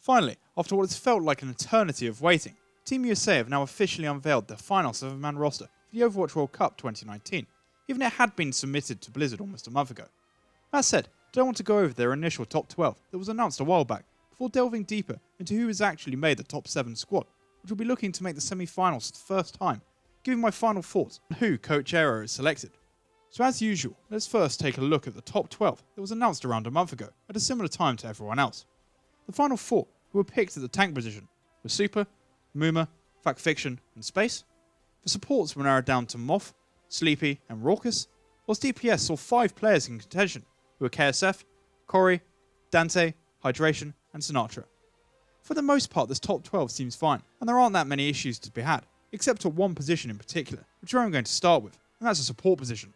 Finally, after what has felt like an eternity of waiting, Team USA have now officially unveiled their final 7-man roster for the Overwatch World Cup 2019, even it had been submitted to Blizzard almost a month ago. That said, I don't want to go over their initial top 12 that was announced a while back, before delving deeper into who has actually made the top 7 squad, which will be looking to make the semi-finals for the first time, giving my final thoughts on who Coach Aero has selected. So as usual, let's first take a look at the top 12 that was announced around a month ago, at a similar time to everyone else. The final 4 who were picked at the tank position were Super, Muma, Fact Fiction and Space. The supports were narrowed down to Moth, Sleepy and Raucous, whilst DPS saw 5 players in contention, who were KSF, Corey, Dante, Hydration and Sinatra. For the most part, this top 12 seems fine, and there aren't that many issues to be had, except at one position in particular, which I'm going to start with, and that's a support position.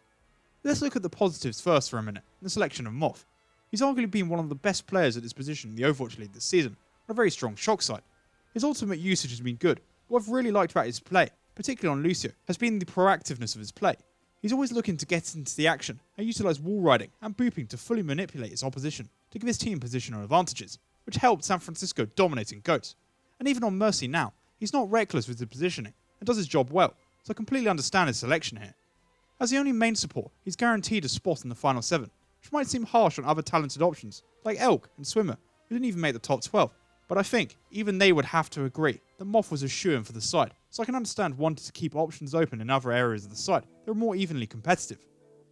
Let's look at the positives first for a minute, in the selection of Moth. He's arguably been one of the best players at this position in the Overwatch League this season, on a very strong shock side. His ultimate usage has been good. What I've really liked about his play, particularly on Lucio, has been the proactiveness of his play. He's always looking to get into the action and utilise wall riding and booping to fully manipulate his opposition to give his team positional advantages, which helped San Francisco dominating GOATs. And even on Mercy now, he's not reckless with his positioning and does his job well, so I completely understand his selection here. As the only main support, he's guaranteed a spot in the final 7, which might seem harsh on other talented options like Elk and Swimmer, who didn't even make the top 12. But I think even they would have to agree that Moth was a shoo-in for the side, so I can understand wanting to keep options open in other areas of the side that are more evenly competitive.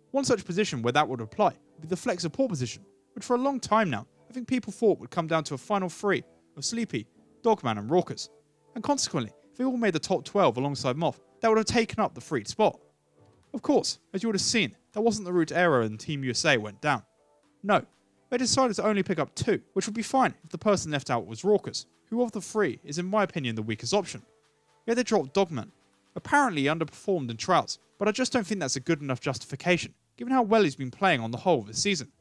One such position where that would apply would be the flex support position, which for a long time now I think people thought would come down to a final 3 of Sleepy, Dogman and Raucous, and consequently if they all made the top 12 alongside Moth, that would have taken up the freed spot. Of course, as you would have seen, that wasn't the route Aero and Team USA went down. No, they decided to only pick up 2, which would be fine if the person left out was Raucous, who of the 3 is in my opinion the weakest option. Yet they dropped Dogman. Apparently he underperformed in trials, but I just don't think that's a good enough justification, given how well he's been playing on the whole of the season.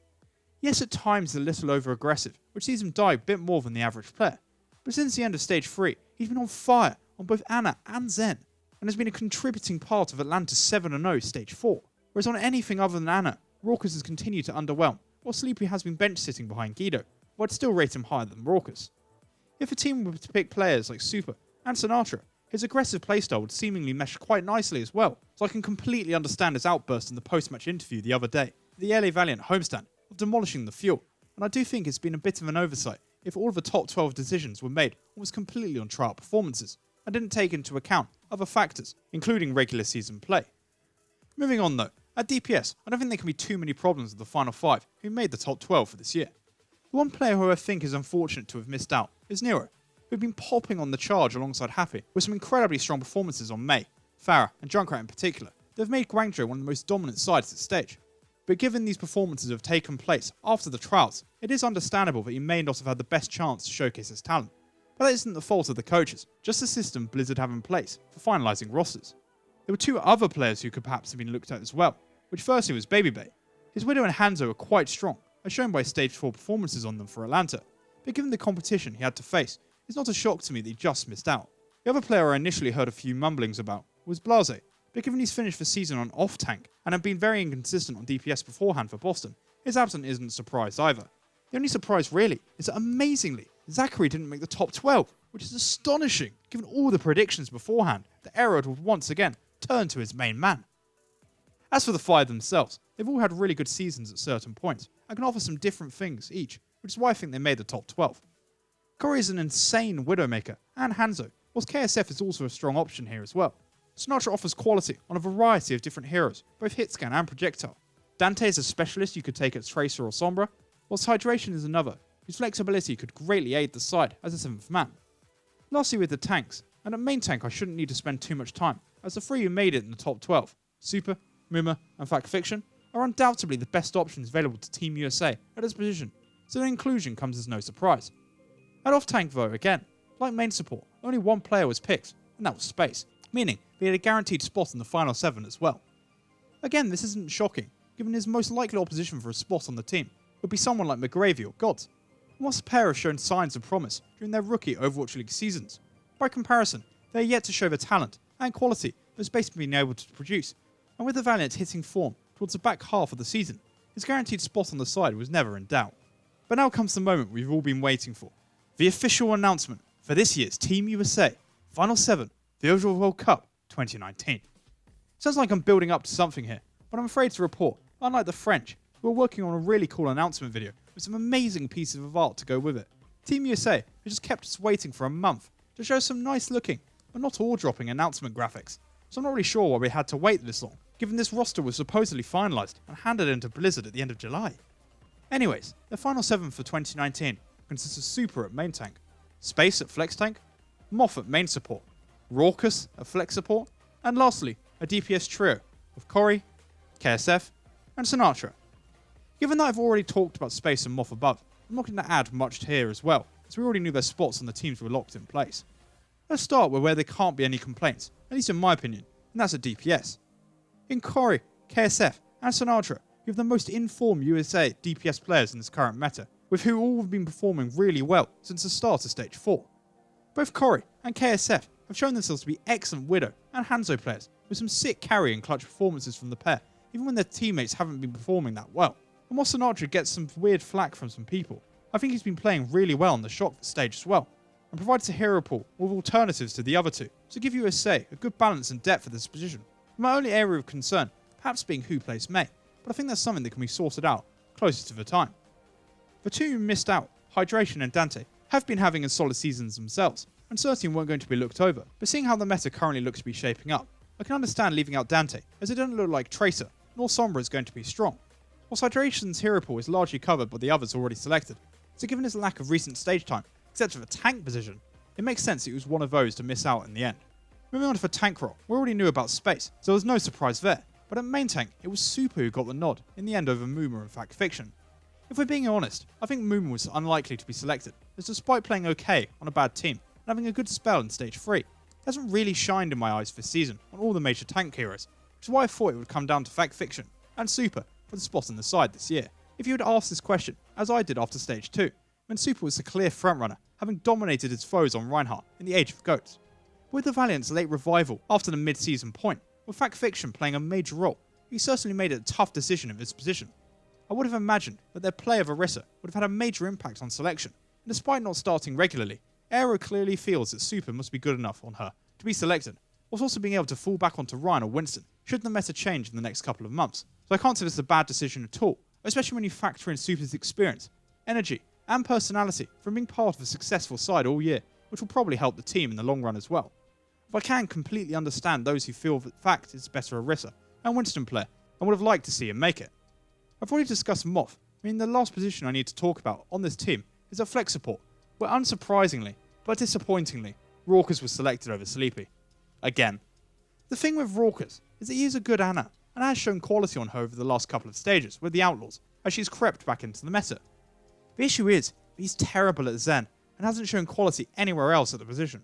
Yes, at times a little over-aggressive, which sees him die a bit more than the average player, but since the end of Stage 3, he's been on fire on both Ana and Zen, and has been a contributing part of Atlanta's 7-0 Stage 4, whereas on anything other than Ana, Raucous has continued to underwhelm, while Sleepy has been bench-sitting behind Guido, but I'd still rate him higher than Raucous. If a team were to pick players like Super and Sinatra, his aggressive playstyle would seemingly mesh quite nicely as well, so I can completely understand his outburst in the post-match interview the other day, at the LA Valiant homestand, of demolishing the fuel, and I do think it's been a bit of an oversight if all of the top 12 decisions were made almost completely on trial performances, and didn't take into account other factors, including regular season play. Moving on though, at DPS, I don't think there can be too many problems with the final 5 who made the top 12 for this year. The one player who I think is unfortunate to have missed out is Nero, who've been popping on the charge alongside Happy with some incredibly strong performances on Mei, Farah and Junkrat in particular. They've made Guangzhou one of the most dominant sides at stage. But given these performances have taken place after the trials, it is understandable that he may not have had the best chance to showcase his talent. But that isn't the fault of the coaches, just the system Blizzard have in place for finalising rosters. There were 2 other players who could perhaps have been looked at as well, which firstly was Baby Bay. His Widow and Hanzo are quite strong, as shown by Stage 4 performances on them for Atlanta, but given the competition he had to face, it's not a shock to me that he just missed out. The other player I initially heard a few mumblings about was Blase, but given he's finished the season on off-tank and had been very inconsistent on DPS beforehand for Boston, his absence isn't a surprise either. The only surprise really is that amazingly, Zachary didn't make the top 12, which is astonishing given all the predictions beforehand that Erod would once again turn to his main man. As for the 5 themselves, they've all had really good seasons at certain points and can offer some different things each, which is why I think they made the top 12. Corey is an insane Widowmaker and Hanzo, whilst KSF is also a strong option here as well. Sinatra offers quality on a variety of different heroes, both hitscan and projectile. Dante is a specialist you could take as Tracer or Sombra, whilst Hydration is another, whose flexibility could greatly aid the side as a 7th man. Lastly with the tanks, and at main tank I shouldn't need to spend too much time, as the 3 who made it in the top 12, Super, Muma and Fact Fiction, are undoubtedly the best options available to Team USA at this position, so their inclusion comes as no surprise. At off-tank though, again, like main support, only one player was picked, and that was Space, meaning they had a guaranteed spot in the final 7 as well. Again, this isn't shocking, given his most likely opposition for a spot on the team would be someone like McGravy or Gods, and whilst the pair have shown signs of promise during their rookie Overwatch League seasons, by comparison, they are yet to show the talent and quality that Space has been able to produce, and with the Valiant hitting form towards the back half of the season, his guaranteed spot on the side was never in doubt. But now comes the moment we've all been waiting for, the official announcement for this year's Team USA Final 7 the Overwatch World Cup 2019. Sounds like I'm building up to something here, but I'm afraid to report, unlike the French, who are working on a really cool announcement video with some amazing pieces of art to go with it, Team USA has just kept us waiting for a month to show some nice looking, but not awe-dropping announcement graphics. So I'm not really sure why we had to wait this long, given this roster was supposedly finalised and handed into Blizzard at the end of July. Anyways, the Final 7 for 2019 consists of Super at main tank, Space at flex tank, Moth at main support, Raucous at flex support, and lastly, a DPS trio of Corey, KSF, and Sinatra. Given that I've already talked about Space and Moth above, I'm not going to add much here as well, as we already knew their spots on the teams were locked in place. Let's start with where there can't be any complaints, at least in my opinion, and that's at DPS. In Corey, KSF, and Sinatra, you have the most informed USA DPS players in this current meta, with who all have been performing really well since the start of Stage 4. Both Corey and KSF have shown themselves to be excellent Widow and Hanzo players, with some sick carry and clutch performances from the pair, even when their teammates haven't been performing that well. And while Sinatra gets some weird flack from some people, I think he's been playing really well on the shot stage as well, and provides a hero pool with alternatives to the other two, to give USA a good balance and depth at this position. My only area of concern, perhaps being who plays Mei, but I think that's something that can be sorted out closer to the time. The two who missed out, Hydration and Dante, have been having as solid seasons themselves, and certainly weren't going to be looked over, but seeing how the meta currently looks to be shaping up, I can understand leaving out Dante, as it doesn't look like Tracer, nor Sombra is going to be strong. Whilst Hydration's hero pool is largely covered by the others already selected, so given his lack of recent stage time, except for the tank position, it makes sense that he was one of those to miss out in the end. Moving on to the tank role, we already knew about Space, so there was no surprise there, but at main tank, it was Super who got the nod, in the end over Moomer and Fact Fiction. If we're being honest, I think Moomer was unlikely to be selected, as despite playing okay on a bad team, and having a good spell in Stage 3, he hasn't really shined in my eyes this season on all the major tank heroes, which is why I thought it would come down to Fact Fiction and Super for the spot on the side this year. If you had asked this question, as I did after Stage 2, when Super was the clear frontrunner, having dominated his foes on Reinhardt in the Age of Goats. With the Valiant's late revival after the mid-season point, with Fact Fiction playing a major role, he certainly made it a tough decision in this position. I would have imagined that their play of Orisa would have had a major impact on selection, and despite not starting regularly, Aero clearly feels that Super must be good enough on her to be selected, whilst also being able to fall back onto Ryan or Winston should the meta change in the next couple of months. So I can't say this is a bad decision at all, especially when you factor in Super's experience, energy, and personality from being part of a successful side all year, which will probably help the team in the long run as well. But I can completely understand those who feel that Fact is better Orisa and Winston player, and would have liked to see him make it. I've already discussed Moth, meaning the last position I need to talk about on this team is at flex support, where unsurprisingly, but disappointingly, Raucous was selected over Sleepy. Again. The thing with Raucous is that he is a good Ana, and has shown quality on her over the last couple of stages with the Outlaws, as she's crept back into the meta. The issue is, he's terrible at Zen, and hasn't shown quality anywhere else at the position.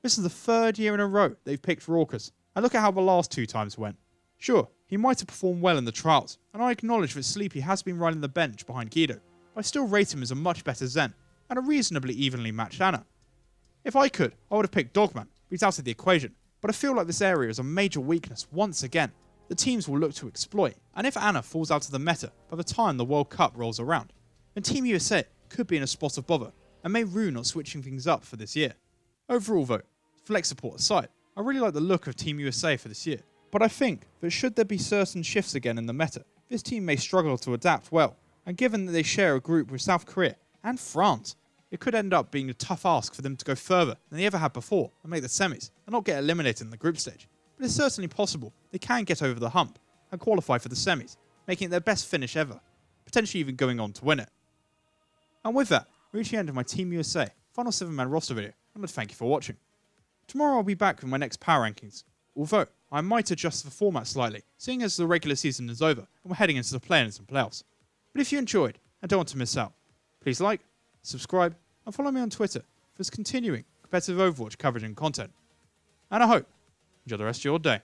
This is the third year in a row they've picked Raucous, and look at how the last two times went. Sure, he might have performed well in the trials, and I acknowledge that Sleepy has been riding the bench behind Guido, but I still rate him as a much better Zen, and a reasonably evenly matched Ana. If I could, I would have picked Dogman, but he's out of the equation, but I feel like this area is a major weakness once again the teams will look to exploit, and if Ana falls out of the meta by the time the World Cup rolls around, then Team USA could be in a spot of bother, and may rue not switching things up for this year. Overall though, flex support aside, I really like the look of Team USA for this year, but I think that should there be certain shifts again in the meta, this team may struggle to adapt well, and given that they share a group with South Korea and France, it could end up being a tough ask for them to go further than they ever had before and make the semis, and not get eliminated in the group stage. But it's certainly possible they can get over the hump and qualify for the semis, making it their best finish ever, potentially even going on to win it. And with that, we reach the end of my Team USA Final 7-man roster video, and I'd thank you for watching. Tomorrow I'll be back with my next power rankings, although I might adjust the format slightly, seeing as the regular season is over and we're heading into the play-ins and playoffs. But if you enjoyed and don't want to miss out, please like, subscribe, and follow me on Twitter for this continuing competitive Overwatch coverage and content. And I hope you enjoy the rest of your day.